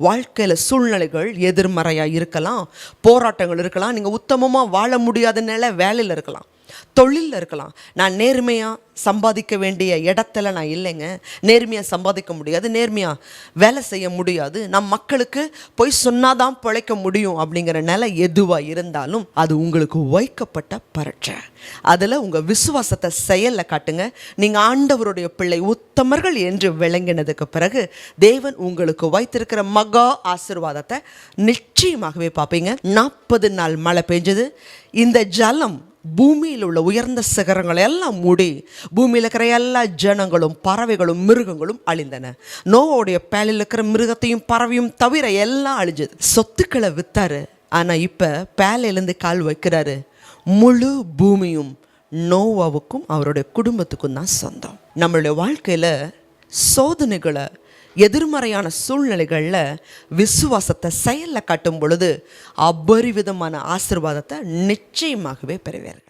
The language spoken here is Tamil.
வாழ்க்கையில் சூழ்நிலைகள் எதிர்மறையாக இருக்கலாம், போராட்டங்கள் இருக்கலாம், நீங்கள் உத்தமமாக வாழ முடியாத நிலை வேலையில் இருக்கலாம், தொழிலில் இருக்கலாம். நான் நேர்மையாக சம்பாதிக்க வேண்டிய இடத்துல நான் இல்லைங்க, நேர்மையாக சம்பாதிக்க முடியாது, நேர்மையாக வேலை செய்ய முடியாது, நம் மக்களுக்கு போய் சொன்னாதான் பிழைக்க முடியும் அப்படிங்கிற நிலை எதுவாக இருந்தாலும் அது உங்களுக்கு வைக்கப்பட்ட பரீட்சை. அதில் உங்கள் விசுவாசத்தை செயலில் காட்டுங்க. நீங்கள் ஆண்டவருடைய பிள்ளை உத்தமர்கள் என்று விளங்கினதுக்கு பிறகு தேவன் உங்களுக்கு வைத்திருக்கிற மகா ஆசீர்வாதத்தை நிச்சயமாகவே பார்ப்பீங்க. 40 நாள் மழை பெஞ்சது. இந்த ஜலம் பூமியில் உள்ள உயர்ந்த சிகரங்களை எல்லாம் மூடி பூமியில் இருக்கிற எல்லா ஜனங்களும் பறவைகளும் மிருகங்களும் அழிந்தன. நோவோடைய பேலில் இருக்கிற மிருகத்தையும் பறவையும் தவிர எல்லாம் அழிஞ்சது. சொத்துக்களை வித்தாரு, ஆனால் இப்போ பேலையிலேருந்து கால் வைக்கிறாரு. முழு பூமியும் நோவாவுக்கும் அவருடைய குடும்பத்துக்கும் தான் சொந்தம். நம்மளுடைய வாழ்க்கையில் சோதனைகளை, எதிர்மறையான சூழ்நிலைகளில் விசுவாசத்தை செயலில் காட்டும் பொழுது அபரிவிதமான ஆசீர்வாதத்தை நிச்சயமாகவே பெறுவார்.